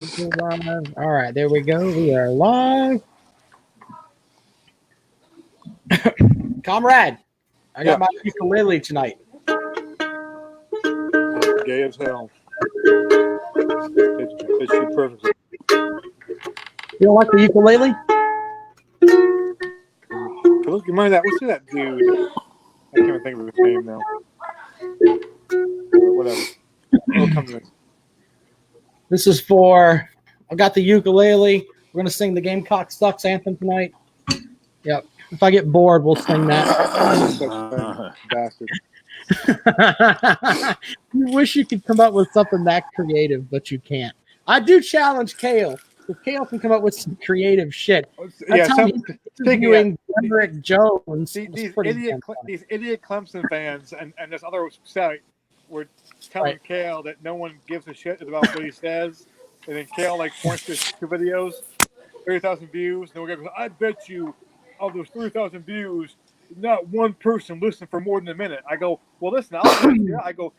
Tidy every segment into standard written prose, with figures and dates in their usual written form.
Live. All right, there we go. We are live. Comrade, I got my ukulele tonight. Gay as hell. It's perfect. You don't like the ukulele? Look, remember that? What's that dude? I can't even think of his name now. Whatever. It'll come to me. This is for. I got the ukulele. We're gonna sing the Gamecock Sucks anthem tonight. Yep. If I get bored, we'll sing that. Bastard. You wish you could come up with something that creative, but you can't. I do challenge Kale. If Kale can come up with some creative shit. Interviewing Kendrick Jones. These idiot Clemson fans and this other site were telling Kale that no one gives a shit about what he says. And then Kale points to 2 videos, 30,000 views. And then we're going to go, I bet you of those 3,000 views, not one person listened for more than a minute. I go, well, listen, I know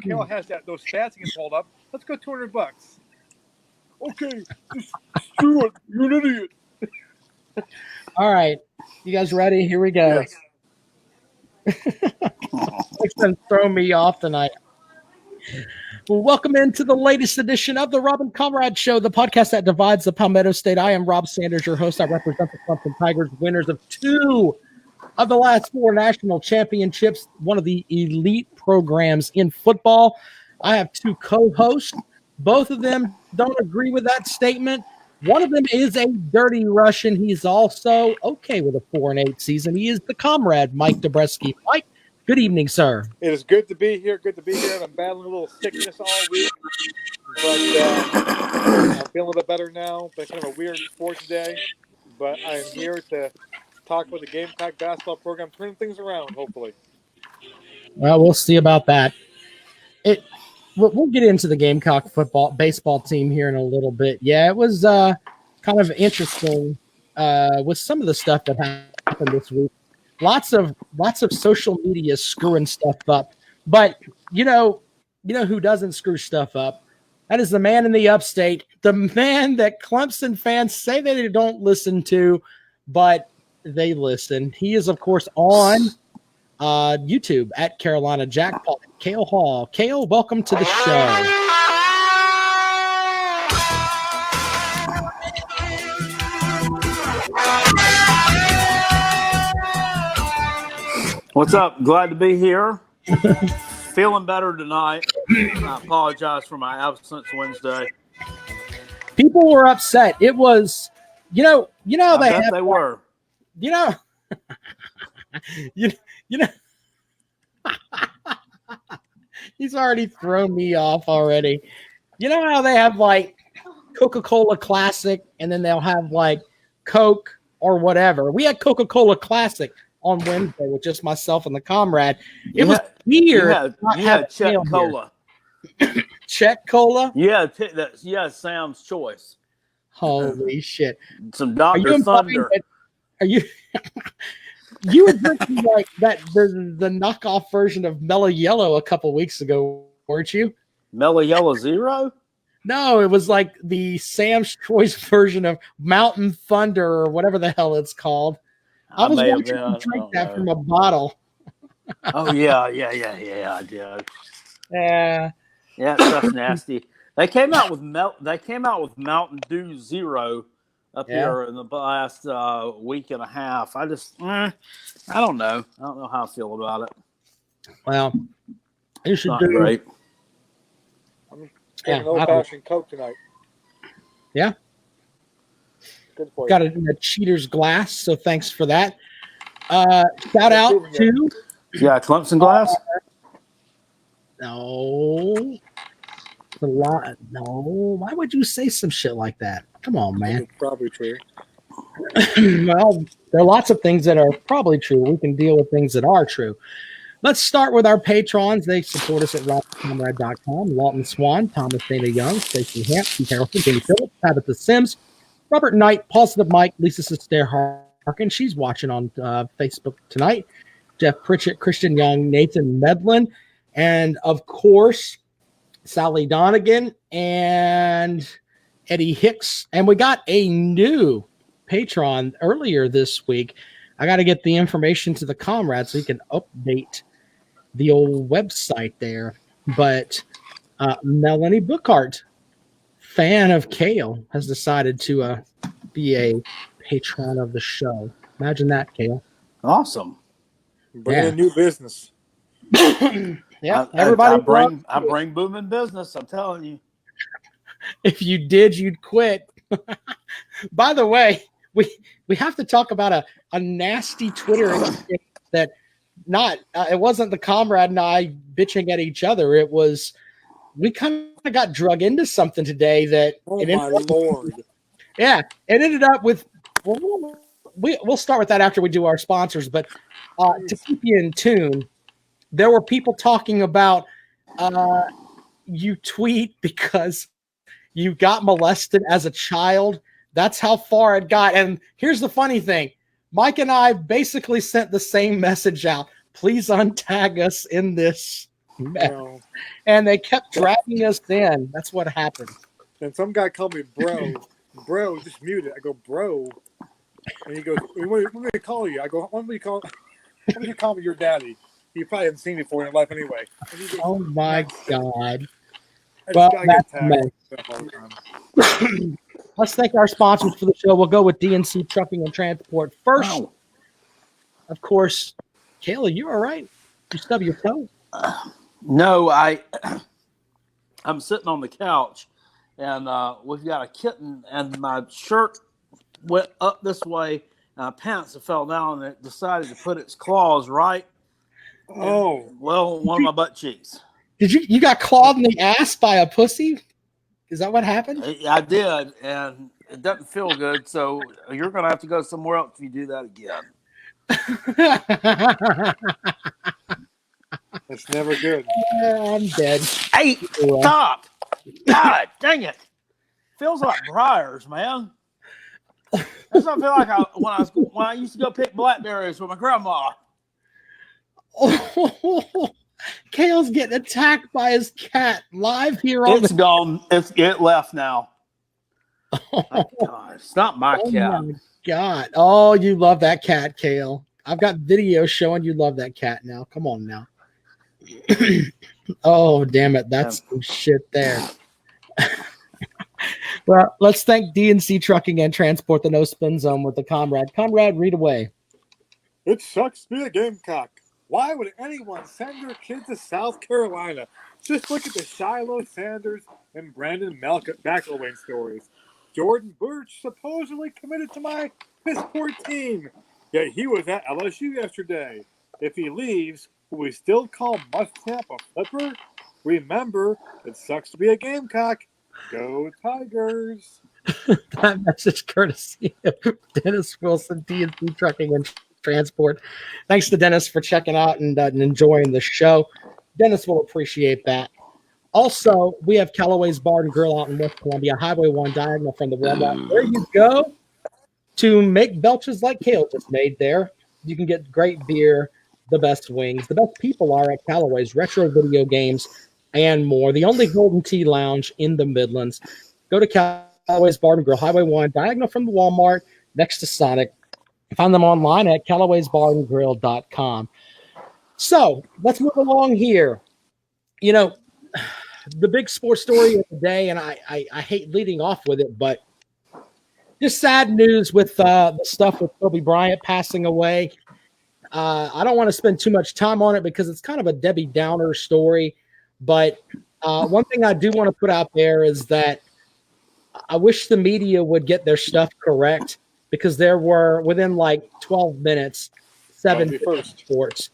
Kale has those stats he can hold up. Let's go $200. Okay, just screw it. You're an idiot. All right. You guys ready? Here we go. Yes. It's been throwing me off tonight. Well, welcome into the latest edition of the Rob and Comrade Show, the podcast that divides the Palmetto State. I am Rob Sanders, your host. I represent the Clemson Tigers, winners of 2 of the last 4 national championships, one of the elite programs in football. I have 2 co-hosts. Both of them don't agree with that statement. One of them is a dirty Russian. He's also okay with a 4-8 season. He is the Comrade, Mike Dobreski. Mike, good evening, sir. It is good to be here. Good to be here. I'm battling a little sickness all week, but I'm feeling a little bit better now. Been kind of a weird sports day, but I'm here to talk about the Gamecock basketball program, turning things around, hopefully. Well, we'll see about that. We'll get into the Gamecock baseball team here in a little bit. Yeah, it was kind of interesting with some of the stuff that happened this week. Lots of social media screwing stuff up. But you know who doesn't screw stuff up? That is the man in the upstate, the man that Clemson fans say they don't listen to, but they listen. He is, of course, on YouTube at Carolina Jackpot. Cale Hall. Cale, welcome to the show. What's up? Glad to be here. Feeling better tonight. I apologize for my absence Wednesday. People were upset. It was, they were. He's already thrown me off already. You know how they have Coca-Cola Classic and then they'll have Coke or whatever. We had Coca-Cola Classic on Wednesday with just myself and the Comrade. It was weird. You had Czech Cola. Czech Cola? Yeah, Sam's Choice. Holy shit. Some Dr. Thunder. Are you you were drinking the knockoff version of Mellow Yellow a couple weeks ago, weren't you? Mellow Yellow Zero? No, it was the Sam's Choice version of Mountain Thunder or whatever the hell it's called. I was watching you drink that from a bottle. Oh yeah, I did. Yeah, stuff's nasty. They came out with Mountain Dew Zero up here in the last week and a half. I just, I don't know. I don't know how I feel about it. Well, you should Not do great. I'm drinking old-fashioned Coke tonight. Yeah. Good for you. Got it in a cheater's glass, so thanks for that. Shout out to Clemson glass. No, a lot. No, why would you say some shit like that? Come on, man. It's probably true. Well, there are lots of things that are probably true. We can deal with things that are true. Let's start with our patrons. They support us at rockcomrade.com. Lawton Swan, Thomas Dana Young, Stacey Hamp, Keith Harrelson, Jamie Phillips, Tabitha Sims, Robert Knight, Positive Mike, Lisa Sister Harkin. She's watching on Facebook tonight. Jeff Pritchett, Christian Young, Nathan Medlin, and of course, Sally Donegan and Eddie Hicks, and we got a new patron earlier this week. I got to get the information to the comrades so he can update the old website there. But Melanie Bookhart, fan of Kale, has decided to be a patron of the show. Imagine that, Kale. Awesome. Bring in new business. Yeah, everybody. I bring booming business. I'm telling you. If you did, you'd quit. By the way, we have to talk about a nasty Twitter that it wasn't the comrade and I bitching at each other. It was we kind of got drug into something today that. Oh my Lord! Yeah, it ended up with. We'll start with that after we do our sponsors, but to keep you in tune, there were people talking about you tweet because you got molested as a child. That's how far it got. And here's the funny thing. Mike and I basically sent the same message out. Please untag us in this mess. No. And they kept dragging us in. That's what happened. And some guy called me bro. Bro, just mute it. I go, bro. And he goes, what do we call you? I go, what do you call me your daddy? You probably haven't seen me before in your life anyway. Goes, oh my God. Well, that's let's thank our sponsors for the show. We'll go with DNC Trucking and Transport first. Wow. Of course, Kayla, you all right? You stub your toe? No, I'm sitting on the couch, and we've got a kitten, and my shirt went up this way, and my pants fell down, and it decided to put its claws right. Oh, well, one of my butt cheeks. Did you got clawed in the ass by a pussy? Is that what happened? I did, and it doesn't feel good. So you're going to have to go somewhere else if you do that again. That's never good. I'm dead. Hey, stop! God, dang it! Feels like briars, man. That's what I feel like when I used to go pick blackberries with my grandma. Oh, Kale's getting attacked by his cat live here on It's gone. It left now. Oh my God. It's not my cat. Oh my God. Oh, you love that cat, Kale. I've got videos showing you love that cat now. Come on now. Oh, damn it. That's some shit there. Well, let's thank DNC Trucking and Transport, the No Spin Zone with the comrade. Comrade, read away. It sucks to be a Gamecock. Why would anyone send their kids to South Carolina? Just look at the Shiloh Sanders and Brandon McElwain stories. Jordan Burch supposedly committed to my Pissport team, yet he was at LSU yesterday. If he leaves, will we still call Muschamp a flipper? Remember, it sucks to be a Gamecock. Go Tigers! That message courtesy of Dennis Wilson, DNC Trucking and Transport. Thanks to Dennis for checking out and enjoying the show. Dennis will appreciate that. Also, we have Callaway's Bar and Grill out in West Columbia, Highway 1 diagonal from the Walmart. There you go to make belches like Kale just made there. You can get great beer, the best wings. The best people are at Callaway's, retro video games, and more. The only Golden Tea Lounge in the Midlands. Go to Callaway's Bar and Grill, Highway 1 diagonal from the Walmart next to Sonic. Find them online at Callaway'sBarandGrill.com. So let's move along here. You know, the big sports story of the day, and I hate leading off with it, but just sad news with the stuff with Kobe Bryant passing away. I don't want to spend too much time on it because it's kind of a Debbie Downer story. But one thing I do want to put out there is that I wish the media would get their stuff correct, because there were, within like 12 minutes, 7 sports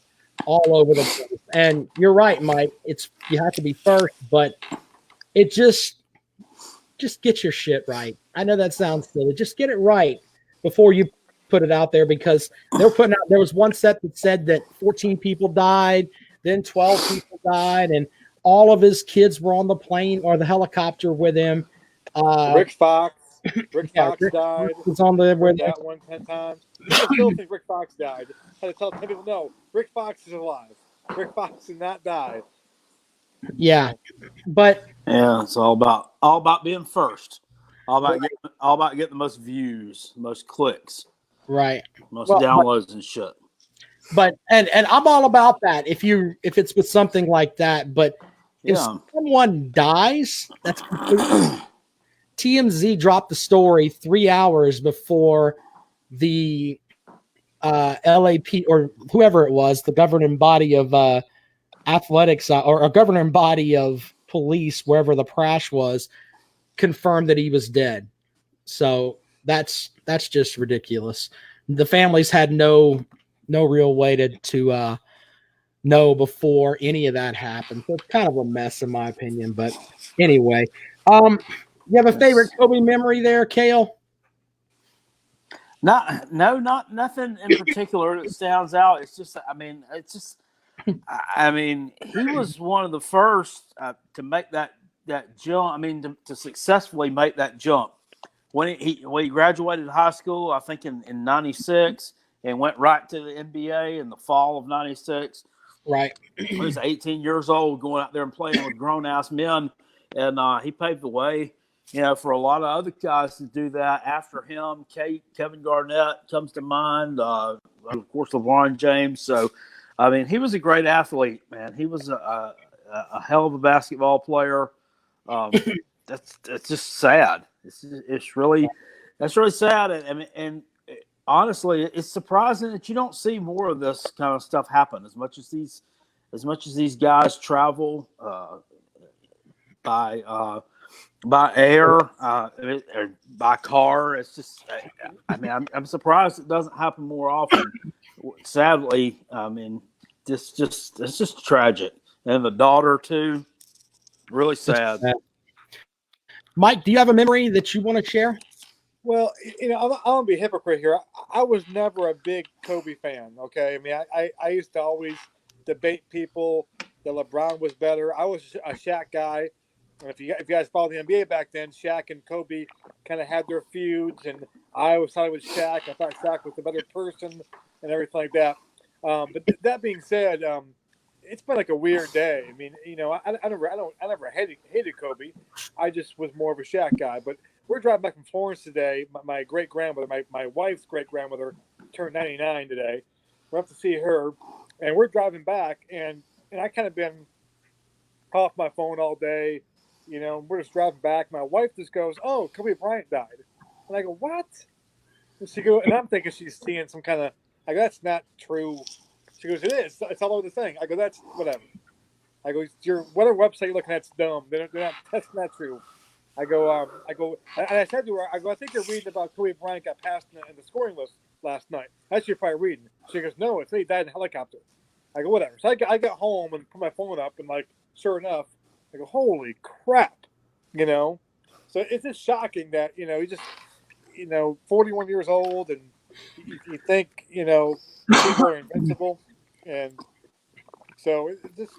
all over the place. And you're right, Mike. You have to be first, but it just get your shit right. I know that sounds silly. Just get it right before you put it out there, because they're putting out. There was one set that said that 14 people died, then 12 people died, and all of his kids were on the plane or the helicopter with him. Rick Fox died. Was on the where that one 10 times. I still think Rick Fox died. I had to tell 10 people, no, Rick Fox is alive. Rick Fox did not die. Yeah, but yeah, it's all about being first. All about getting the most views, most clicks, Right. most downloads and shit. But and I'm all about that if it's with something like that. But if someone dies, that's completely. TMZ dropped the story 3 hours before the LAP or whoever it was, the governing body of athletics or a governing body of police, wherever the crash was, confirmed that he was dead. So that's just ridiculous. The families had no real way to know before any of that happened. So it's kind of a mess in my opinion. But anyway, you have a favorite Kobe memory there, Kale? Not nothing in particular that stands out. It's just, he was one of the first to make that jump. To successfully make that jump when he graduated high school. I think in '96 and went right to the NBA in the fall of '96. Right. He was 18 years old, going out there and playing with grown ass men, and he paved the way. For a lot of other guys to do that after him. Kevin Garnett comes to mind. Of course, LeBron James. So, he was a great athlete, man. He was a hell of a basketball player. That's just sad. That's really sad. And honestly, it's surprising that you don't see more of this kind of stuff happen. As much as these guys travel by air, or by car. It's just, I'm surprised it doesn't happen more often. Sadly, it's just tragic. And the daughter too, really sad. Mike, do you have a memory that you want to share? Well, I'm gonna be a hypocrite here. I was never a big Kobe fan. Okay, I used to always debate people that LeBron was better. I was a Shaq guy. If you guys followed the NBA back then, Shaq and Kobe kind of had their feuds, and I always thought it was Shaq. I thought Shaq was the better person and everything like that. But that being said, it's been like a weird day. I never hated Kobe. I just was more of a Shaq guy. But we're driving back from Florence today. My great grandmother, my wife's great grandmother, turned 99 today. We're up to see her, and we're driving back, and I kind of been off my phone all day. We're just driving back. My wife just goes, "Oh, Kobe Bryant died," and I go, "What?" And she goes, and I'm thinking she's seeing some kind of. I go, "That's not true." She goes, "It is. It's all over the thing." I go, "That's whatever." I go, "Your whatever website you're looking at's dumb. They're not. That's not true." I go, and I said to her, "I go, I think you're reading about Kobe Bryant got passed in the scoring list last night. That's you're probably reading." She goes, "No, it's he died in a helicopter." I go, "Whatever." So I got home and put my phone up, and sure enough. I go, holy crap, So it's just shocking that, you just, 41 years old and you think, people are invincible. And so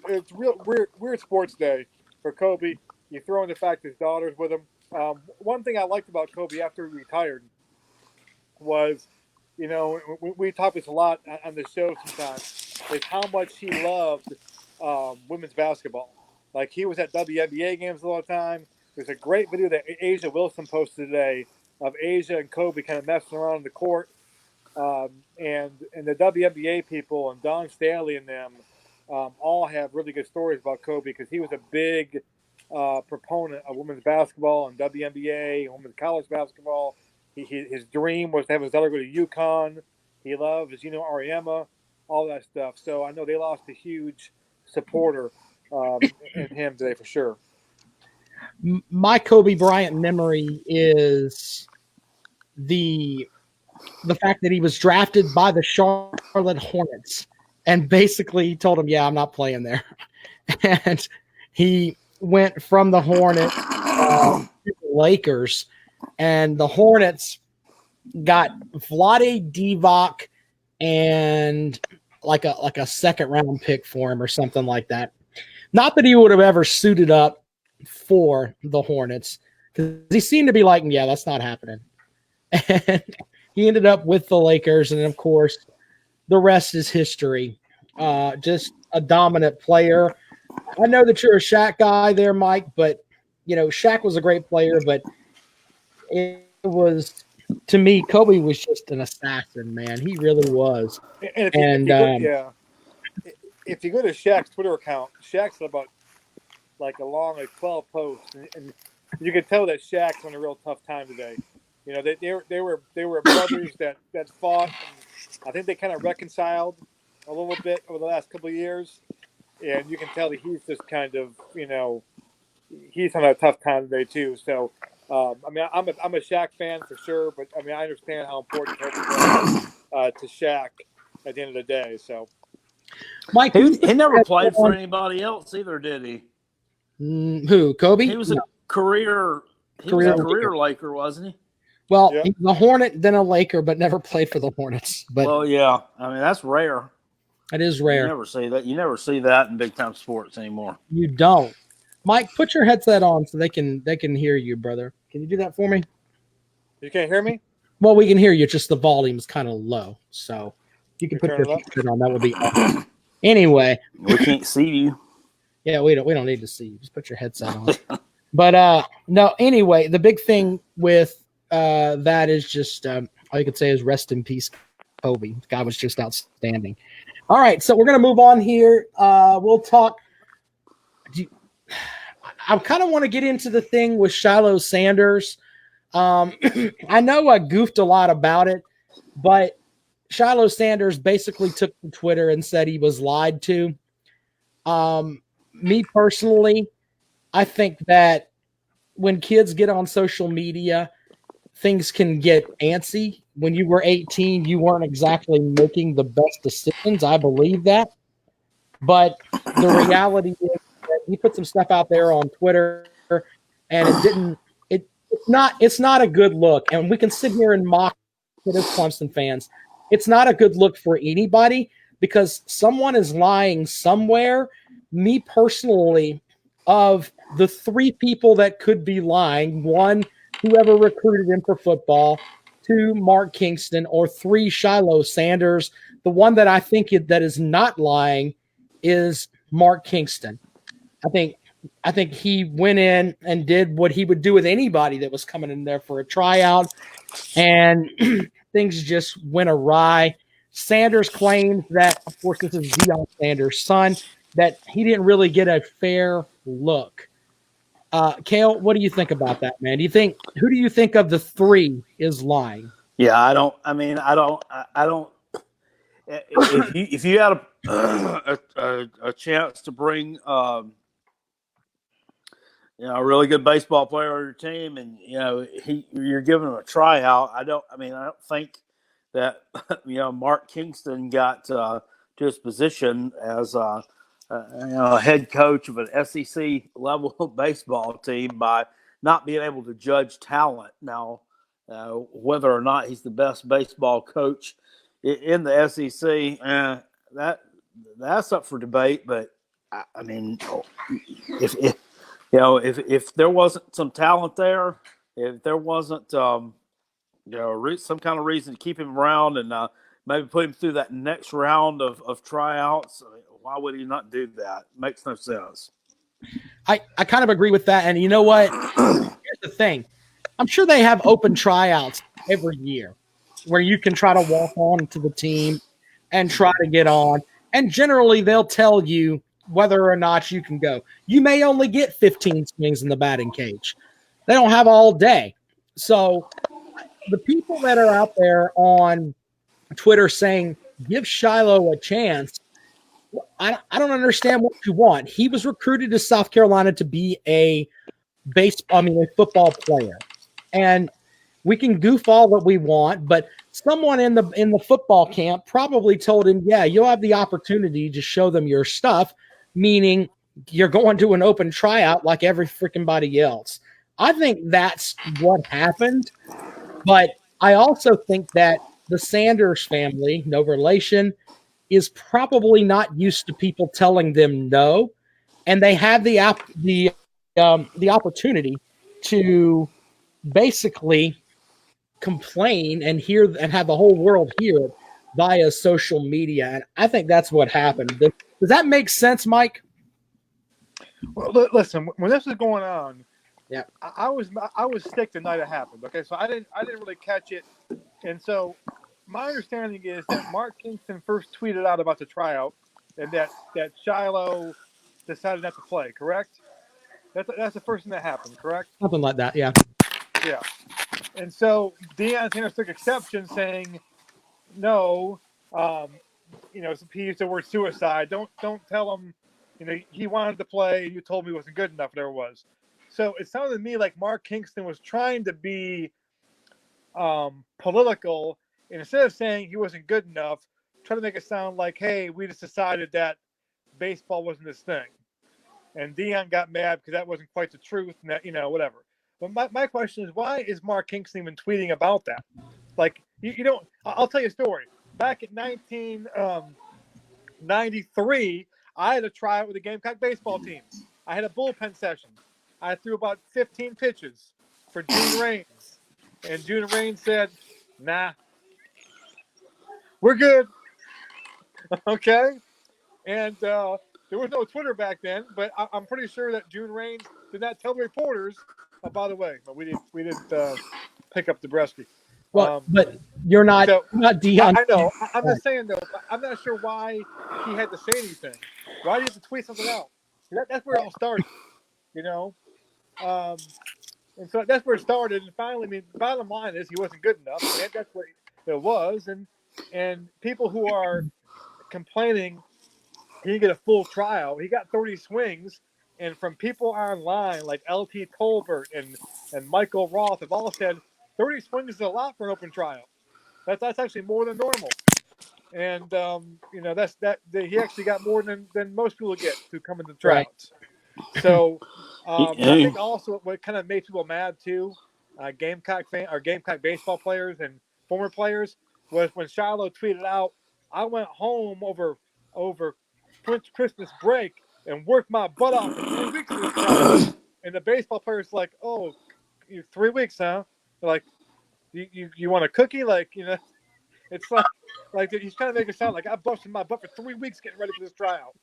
it's real weird sports day for Kobe. You throw in the fact his daughter's with him. One thing I liked about Kobe after he retired was, we talk this a lot on the show sometimes, is how much he loved women's basketball. Like he was at WNBA games all the time. There's a great video that Asia Wilson posted today of Asia and Kobe kind of messing around on the court. And the WNBA people and Don Staley and them all have really good stories about Kobe because he was a big proponent of women's basketball and WNBA, women's college basketball. His dream was to have his daughter go to UConn. He loved, as Ariema, all that stuff. So I know they lost a huge supporter in him today for sure. My Kobe Bryant memory is the fact that he was drafted by the Charlotte Hornets and basically told him, "Yeah, I'm not playing there." And he went from the Hornets to the Lakers, and the Hornets got Vlade Divac and like a second round pick for him or something like that. Not that he would have ever suited up for the Hornets because he seemed to be like, "Yeah, that's not happening." And he ended up with the Lakers, and of course, the rest is history. Just a dominant player. I know that you're a Shaq guy there, Mike, but Shaq was a great player, but it was, to me, Kobe was just an assassin, man. He really was. And if you go to Shaq's Twitter account, Shaq's about like a long 12 posts, and you can tell that Shaq's on a real tough time today. You know, they were brothers that fought. And I think they kind of reconciled a little bit over the last couple of years, and you can tell that he's just kind of, you know, he's on a tough time today too. So, I mean, I'm a Shaq fan for sure, but I mean, I understand how important Kobe was to Shaq at the end of the day. So, Mike, he never played for anybody else either, did he? Who? Kobe? He was a career Laker, wasn't he? Well, yeah. He's a Hornet, then a Laker, but never played for the Hornets. But well, yeah, I mean that's rare. It is rare. You never see that. You never see that in big time sports anymore. You don't. Mike, put your headset on so they can hear you, brother. Can you do that for me? You can't hear me? Well, we can hear you. Just the volume's kind of low. So if you can put your headset on, that would be awesome. Anyway, we can't see you. Yeah, we don't need to see you. Just put your headset on. But no. Anyway, the big thing with that is just all you could say is rest in peace, Kobe. The guy was just outstanding. All right, so we're gonna move on here. We'll talk. I kind of want to get into the thing with Shiloh Sanders. I know I goofed a lot about it, but Shiloh Sanders basically took to Twitter and said he was lied to. Me personally, I think that when kids get on social media, things can get antsy. When you were 18, you weren't exactly making the best decisions. I believe that. But the reality is that he put some stuff out there on Twitter, and it's not a good look. And we can sit here and mock it as Clemson fans. It's not a good look for anybody because someone is lying somewhere. Me personally, of the three people that could be lying, one, whoever recruited him for football, two, Mark Kingston, or three, Shiloh Sanders. The one that I think that is not lying is Mark Kingston. I think he went in and did what he would do with anybody that was coming in there for a tryout, and things just went awry. Sanders claims that, of course, this is Deion Sanders' son, that he didn't really get a fair look. Cale, what do you think about that, man? Who do you think of the three is lying? Yeah, I don't. If you had a chance to bring a really good baseball player on your team, and you're giving him a tryout, I don't think that Mark Kingston got to his position as a head coach of an SEC level baseball team by not being able to judge talent. Now, whether or not he's the best baseball coach in the SEC, that's up for debate. But I mean, if there wasn't some talent there, if there wasn't some kind of reason to keep him around and maybe put him through that next round of tryouts, why would he not do that? Makes no sense. I kind of agree with that. And you know what? Here's the thing. I'm sure they have open tryouts every year where you can try to walk on to the team and try to get on. And generally they'll tell you whether or not you can go. You may only get 15 swings in the batting cage. They don't have all day. So the people that are out there on Twitter saying, give Shiloh a chance, I don't understand what you want. He was recruited to South Carolina to be a football player. And we can goof all that we want, but someone in the football camp probably told him, yeah, you'll have the opportunity to show them your stuff, meaning you're going to an open tryout like every freaking body else. I think that's what happened, but I also think that the Sanders family, no relation, is probably not used to people telling them no, and they have the opportunity to basically complain and hear and have the whole world hear it via social media. And I think that's what happened. Does that make sense, Mike? Well, listen, when this was going on, Yeah. I was sick the night it happened. Okay, so I didn't really catch it, and so my understanding is that Mark Kingston first tweeted out about the tryout, and that Shiloh decided not to play. Correct? That's the first thing that happened. Correct? Something like that. Yeah. Yeah. And so Deion Sanders took exception, saying, "No, he used the word suicide. Don't tell him, he wanted to play. You told me he wasn't good enough. Whatever it was." So it sounded to me like Mark Kingston was trying to be political, and instead of saying he wasn't good enough, trying to make it sound like, "Hey, we just decided that baseball wasn't his thing." And Deion got mad because that wasn't quite the truth, and that whatever. But my question is, why is Mark Kingston even tweeting about that? Like, you don't. I'll tell you a story. Back in 1993, I had a tryout with the Gamecock baseball team. I had a bullpen session. I threw about 15 pitches for June Raines, and June Raines said, "Nah, we're good." Okay, and there was no Twitter back then, but I'm pretty sure that June Raines did not tell the reporters. Oh, by the way, we didn't pick up Zabreski. Well, but you're not Deion. I know. I'm just saying though. I'm not sure why he had to say anything. Why did he have to tweet something out? That's where it all started, and so that's where it started. And finally, I mean, bottom line is he wasn't good enough. And that's what it was. And people who are complaining he didn't get a full trial. He got 30 swings, and from people online like LT Tolbert and Michael Roth have all said 30 swings is a lot for an open trial. That's actually more than normal. And he actually got more than most people get who come into tryouts. Right. So I think also what kind of made people mad too, Gamecock baseball players and former players, was when Shiloh tweeted out, "I went home over Christmas break and worked my butt off for 3 weeks of this trial." And the baseball players like, "Oh, 3 weeks, huh?" They're like, you want a cookie? Like, it's like he's trying to make it sound like I busted my butt for 3 weeks getting ready for this trial.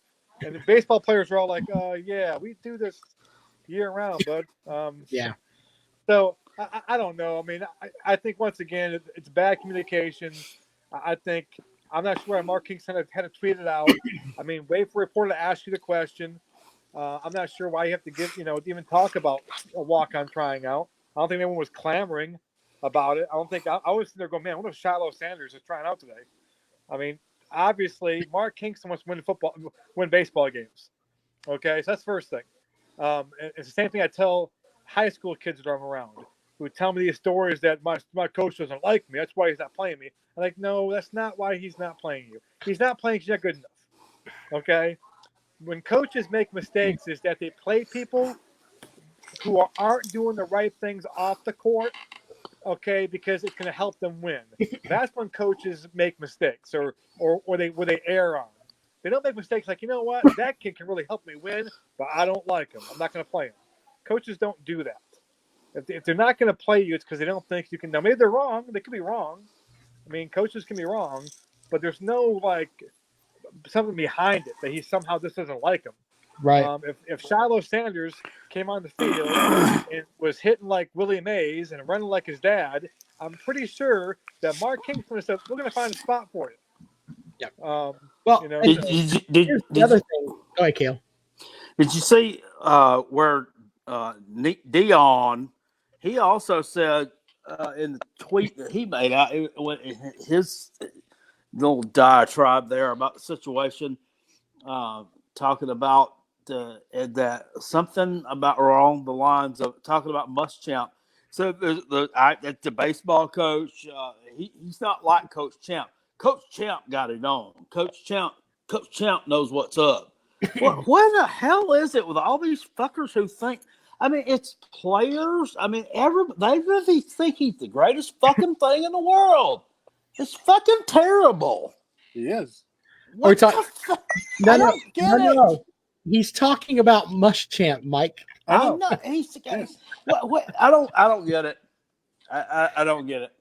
And the baseball players are all like, "Yeah, we do this year round, bud." Yeah. So I don't know. I mean, I think once again it's bad communication. I'm not sure why Mark Kingston had to tweet it out. I mean, wait for a reporter to ask you the question. I'm not sure why you have to even talk about a walk-on trying out. I don't think anyone was clamoring about it. I don't think I was sitting there going, "Man, what if Shiloh Sanders is trying out today?" I mean, obviously, Mark Kingston wants to win baseball games. Okay, so that's the first thing. It's the same thing I tell high school kids that I'm around who tell me these stories that my coach doesn't like me. That's why he's not playing me. I'm like, no, that's not why he's not playing you. He's not playing because you're not good enough. Okay? When coaches make mistakes is that they play people who aren't doing the right things off the court, okay, because it's going to help them win. That's when coaches make mistakes or they err on. They don't make mistakes like, "You know what, that kid can really help me win, but I don't like him. I'm not going to play him." Coaches don't do that. If they're not going to play you, it's because they don't think you can. Now, maybe they're wrong. They could be wrong. I mean, coaches can be wrong, but there's no something behind it that he somehow just doesn't like him. Right. If Shiloh Sanders came on the field and was hitting like Willie Mays and running like his dad, I'm pretty sure that Mark Kingston would have said, "We're going to find a spot for you." Yeah. Here's the other thing. Go ahead, Cale. Did you see where Deion? He also said in the tweet that he made out his little diatribe there about the situation, talking about that something about along the lines of talking about Muschamp. So the baseball coach, he's not like Coach Champ. Coach Champ got it on. Coach Champ knows what's up. What the hell is it with all these fuckers who think? I mean, it's players. I mean, they really think he's the greatest fucking thing in the world. It's fucking terrible. He is. What the fuck? No. He's talking about Muschamp, Mike. I know. He's what? I don't get it. I don't get it.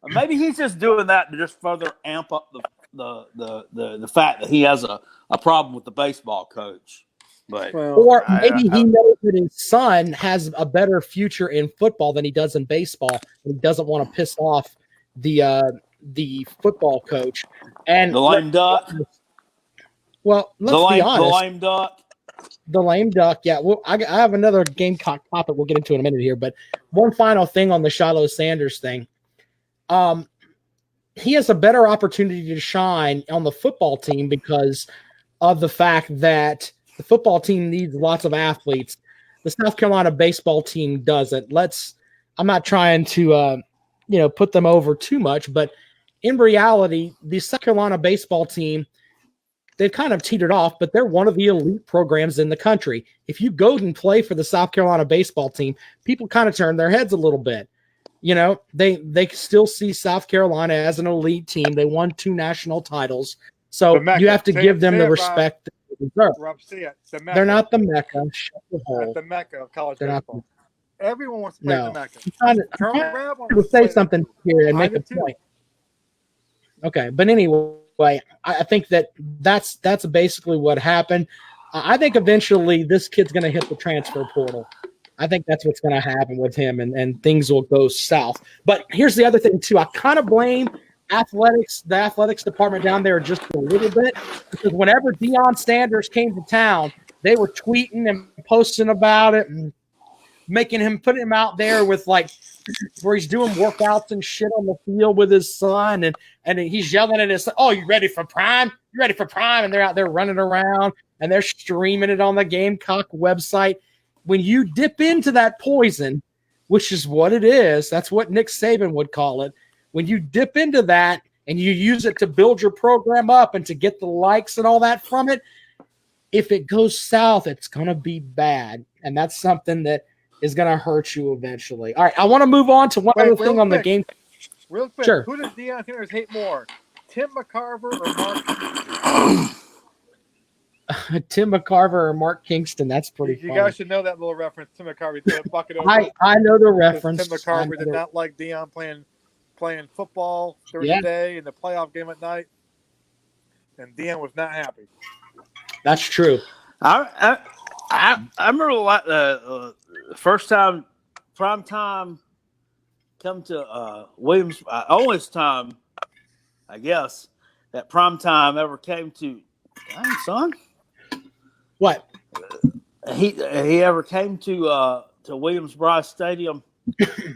Maybe he's just doing that to just further amp up the fact that he has a problem with the baseball coach. But or maybe he knows that his son has a better future in football than he does in baseball. And he doesn't want to piss off the football coach. And the lame duck. Well, let's be honest. The lame duck. The lame duck. Yeah. Well, I have another Gamecock topic we'll get into in a minute here, but one final thing on the Shiloh Sanders thing. He has a better opportunity to shine on the football team because of the fact that the football team needs lots of athletes. The South Carolina baseball team doesn't. I'm not trying to, put them over too much, but in reality, the South Carolina baseball team, they've kind of teetered off, but they're one of the elite programs in the country. If you go and play for the South Carolina baseball team, people kind of turn their heads a little bit. They still see South Carolina as an elite team. They won 2 national titles. So you have to give them the respect that they deserve. Rob, they're not the Mecca. Shut the hole. Not the Mecca of college baseball. Everyone wants to play the Mecca. I'm trying to say something here and make a point. Okay, but anyway, I think that's basically what happened. I think eventually this kid's going to hit the transfer portal. I think that's what's going to happen with him, and things will go south. But here's the other thing, too. I kind of blame the athletics department down there just a little bit, because whenever Deion Sanders came to town, they were tweeting and posting about it and putting him out there with where he's doing workouts and shit on the field with his son, and he's yelling at his son, "Oh, you ready for prime? You ready for prime?" And they're out there running around and they're streaming it on the Gamecock website. When you dip into that poison, which is what it is, that's what Nick Saban would call it. When you dip into that and you use it to build your program up and to get the likes and all that from it, if it goes south, it's going to be bad. And that's something that is going to hurt you eventually. All right, I want to move on to one other thing on the game. Real quick, sure. Who does Deion Sanders hate more, Tim McCarver or Mark? Tim McCarver or Mark Kingston? That's pretty funny. You guys should know that little reference. Tim McCarver did a bucket over. I know the reference. Tim McCarver did not like Deion playing football during the day and the playoff game at night, and Deion was not happy. That's true. I remember the first time prime time come to Williams. Only time, I guess, that prime time ever came to. Dang, son. What? He ever came to Williams-Brice Stadium? I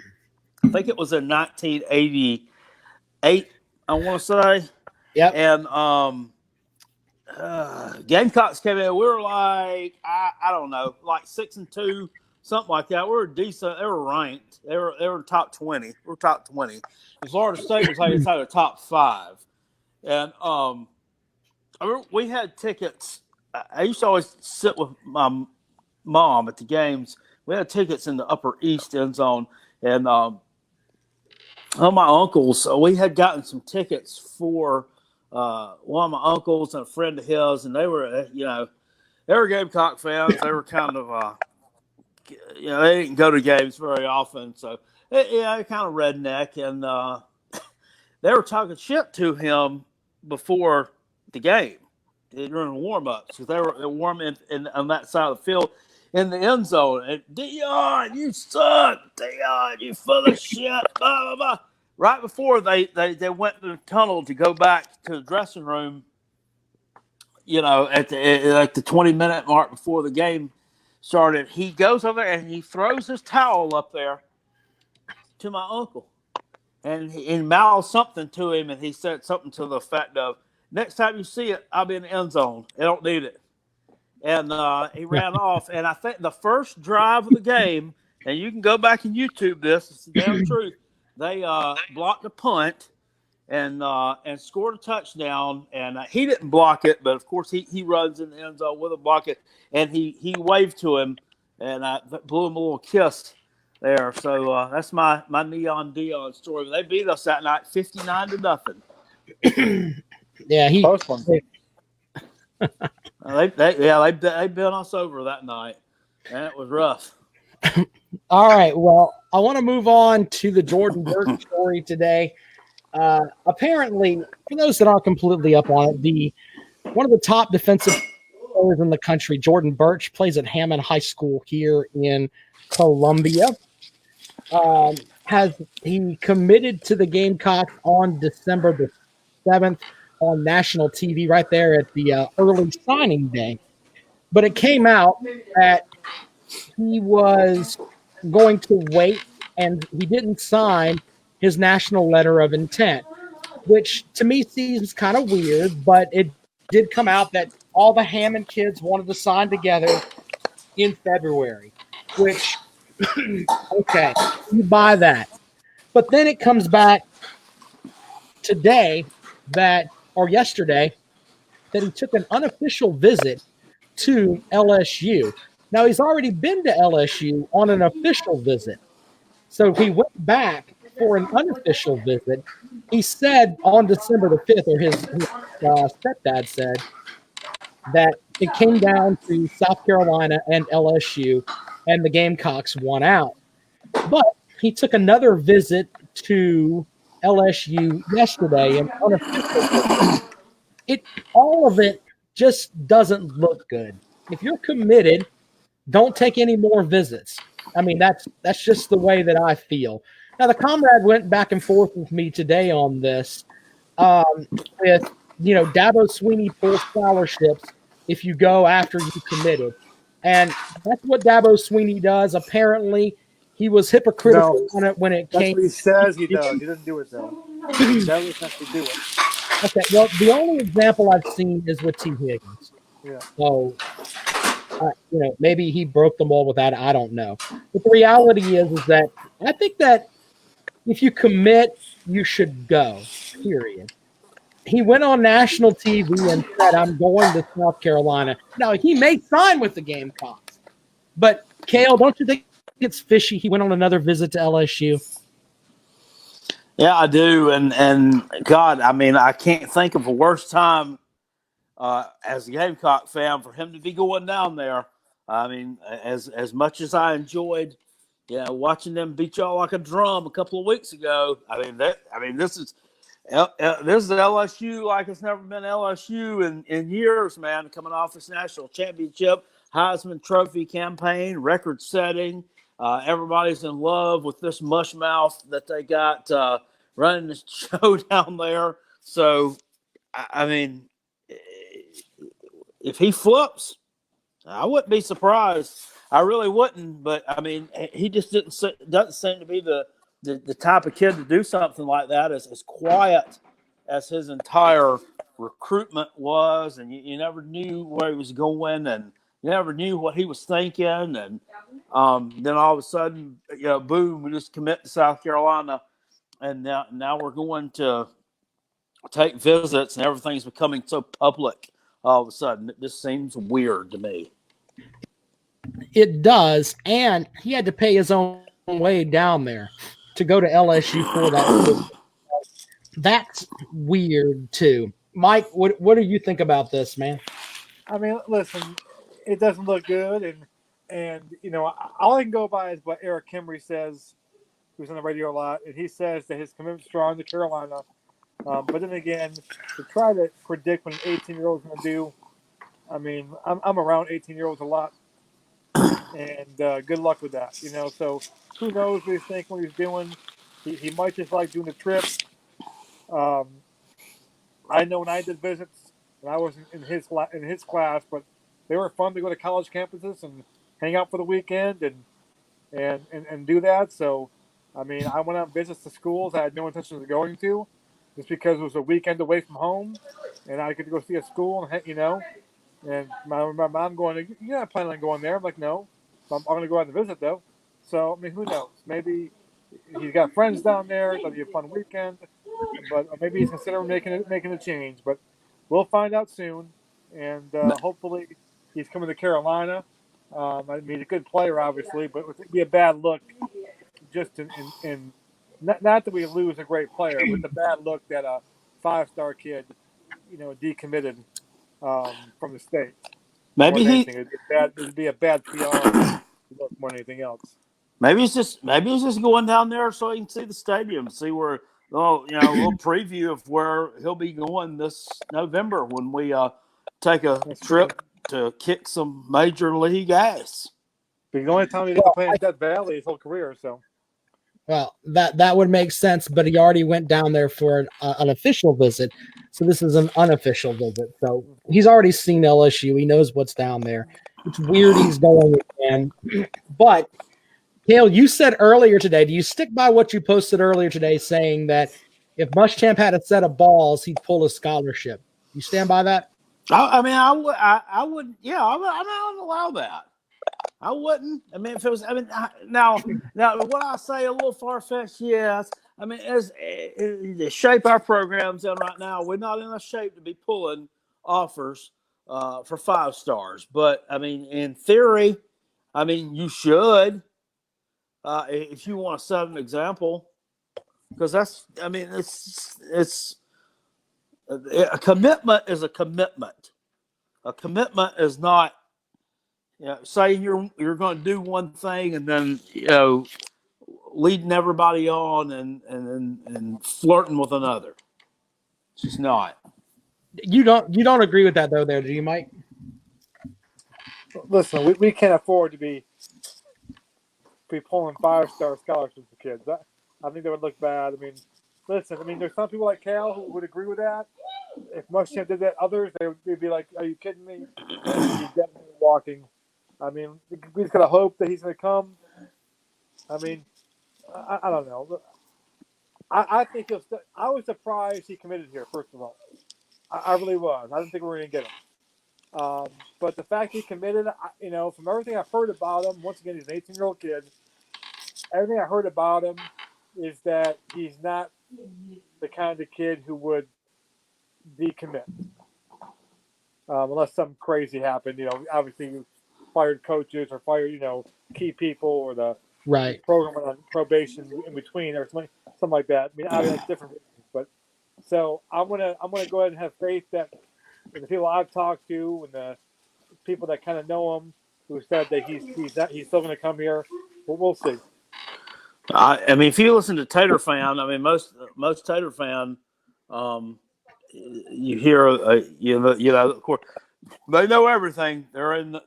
think it was in 1988. I want to say. Yep. And Gamecocks came in. We were I don't know, 6-2, something like that. We were decent. They were ranked. They were top 20. We were top 20. Florida State was inside the top 5. And we had tickets. I used to always sit with my mom at the games. We had tickets in the upper east end zone, and one of my uncles, we had gotten some tickets for one of my uncles and a friend of his, and they were, they were Gamecock fans. They were kind of, they didn't go to games very often, so they're kind of redneck, and they were talking shit to him before the game during the warm-ups, because they were warming on that side of the field in the end zone. And Deion, you suck! Deion, you full of shit! Blah, blah, blah. Right before they went to the tunnel to go back to the dressing room, at the 20-minute mark before the game started, he goes over there and he throws his towel up there to my uncle. And he mouthed something to him, and he said something to the effect of, "Next time you see it, I'll be in the end zone. I don't need it." And he ran off. And I think the first drive of the game, and you can go back and YouTube this, it's the damn truth, they blocked a punt and scored a touchdown. And he didn't block it, but, of course, he runs in the end zone with a block it. And he waved to him, and I blew him a little kiss there. So that's my Neon Deion story. They beat us that night 59-0. Yeah, close one. They bent us over that night, and it was rough. All right, well, I want to move on to the Jordan Burch story today. Apparently, for those that aren't completely up on it, one of the top defensive players in the country. Jordan Burch plays at Hammond High School here in Columbia. He committed to the Gamecocks on December the 7th on national TV right there at the early signing day. But it came out that he was going to wait and he didn't sign his national letter of intent, which to me seems kind of weird, but it did come out that all the Hammond kids wanted to sign together in February, which, okay, you buy that. But then it comes back today or yesterday, that he took an unofficial visit to LSU. Now, he's already been to LSU on an official visit. So he went back for an unofficial visit. He said on December the 5th, or his stepdad said, that it came down to South Carolina and LSU, and the Gamecocks won out. But he took another visit to LSU yesterday, and unofficial visit. All of it just doesn't look good. If you're committed, don't take any more visits. I mean, that's just the way that I feel. Now, the comrade went back and forth with me today on this. With Dabo Swinney pulls scholarships if you go after you committed, and that's what Dabo Swinney does. Apparently, he was hypocritical on it when it That's came. what he says he does. He doesn't do it though. He doesn't have to do it. Okay, well, the only example I've seen is with T. Higgins. Yeah. So, maybe he broke the mold with that. I don't know. But the reality is that I think that if you commit, you should go, period. He went on national TV and said, I'm going to South Carolina. Now, he may sign with the Gamecocks. But, Cale, don't you think it's fishy he went on another visit to LSU? Yeah, I do. And God, I mean, I can't think of a worse time as a Gamecock fan for him to be going down there. I mean, as much as I enjoyed, watching them beat y'all like a drum a couple of weeks ago. This is LSU like it's never been LSU in years, man. Coming off this national championship, Heisman Trophy campaign, record setting. Everybody's in love with this mush mouth that they got running this show down there. So, I mean, if he flips, I wouldn't be surprised. I really wouldn't. But I mean, he just doesn't seem to be the type of kid to do something like that. As quiet as his entire recruitment was, and you never knew where he was going, and you never knew what he was thinking, and then all of a sudden, boom, we just commit to South Carolina, and now we're going to take visits, and everything's becoming so public. All of a sudden, it just seems weird to me. It does, and he had to pay his own way down there to go to LSU for that. That's weird too. Mike, what do you think about this, man? I mean, listen, it doesn't look good, and all I can go by is what Eric Kimry says, who's on the radio a lot, and he says that his commitment's strong to Carolina. But then again, to try to predict what an 18-year-old is going to do, I mean, I'm around 18-year-olds a lot, and good luck with that. So who knows what he's thinking, what he's doing. He might just like doing the trip. I know when I did visits, and I wasn't in his class, but they were fun to go to college campuses and hang out for the weekend and do that. So, I mean, I went on visits to schools I had no intention of going to, just because it was a weekend away from home, and I could go see a school, and and my mom going, "You're not planning on going there?" I'm like, "No, I'm going to go out and visit though." So, I mean, who knows? Maybe he's got friends down there. It'll be a fun weekend, but maybe he's considering making a change. But we'll find out soon, and hopefully he's coming to Carolina. I mean, he's a good player, obviously, but it would be a bad look just in not that we lose a great player, but the bad look that a 5-star kid, decommitted from the state. Maybe it'd be a bad PR look more than anything else. Maybe he's just going down there so he can see the stadium, see where a little preview of where he'll be going this November when we take a trip to kick some major league ass. The only time he didn't play in Death Valley his whole career, so. Well, that would make sense, but he already went down there for an official visit. So this is an unofficial visit. So he's already seen LSU. He knows what's down there. It's weird he's going again. But, Cale, you said earlier today, do you stick by what you posted earlier today saying that if Muschamp had a set of balls, he'd pull a scholarship? You stand by that? I would. Yeah, I would allow that. I wouldn't. I mean, if it was, now, what I say a little far fetched, yes. I mean, as the shape our program's in right now, we're not in a shape to be pulling offers for 5 stars. But I mean, in theory, I mean, you should if you want to set an example, because that's. I mean, it's a commitment is a commitment. A commitment is not. Saying you're going to do one thing and then leading everybody on and flirting with another. It's just not. You don't agree with that though, there, do you, Mike? Listen, we can't afford to be pulling 5-star scholarships for kids. I think that would look bad. I mean, listen. I mean, there's some people like Cal who would agree with that. If Muschamp did that, others they'd be like, "Are you kidding me?" He's definitely walking. I mean, we just gotta hope that he's gonna come. I mean, I don't know. I think he'll. I was surprised he committed here. First of all, I really was. I didn't think we were gonna get him. But the fact he committed, from everything I've heard about him, once again, he's an 18-year-old kid. Everything I heard about him is that he's not the kind of kid who would decommit unless something crazy happened. Obviously you fired coaches or fired, key people, or the program went on probation in between or something like that. I mean, obviously that's different. But so I'm gonna go ahead and have faith that the people I've talked to and the people that kind of know him, who said that he's still going to come here. Well, we'll see. I mean, if you listen to Tater Fan, I mean, most Tater Fan, you hear, of course, they know everything. They're in the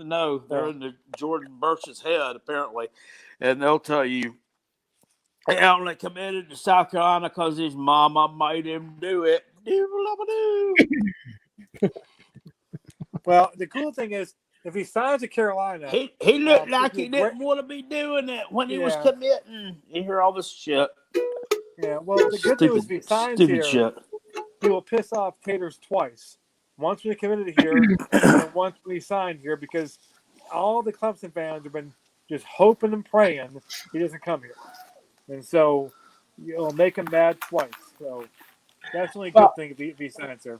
know. They're in the Jordan Burch's head apparently, and they'll tell you, he only committed to South Carolina because his mama made him do it. Well, the cool thing is, if he signs to Carolina, he looked like he didn't want to be doing it when he was committing. You hear all this shit. Yeah, well, the good news is if he signs here, he will piss off Taters twice. Once when he committed here, and once when he signed here, because all the Clemson fans have been just hoping and praying he doesn't come here. And so you'll make him mad twice. So that's the only good thing if he signs here.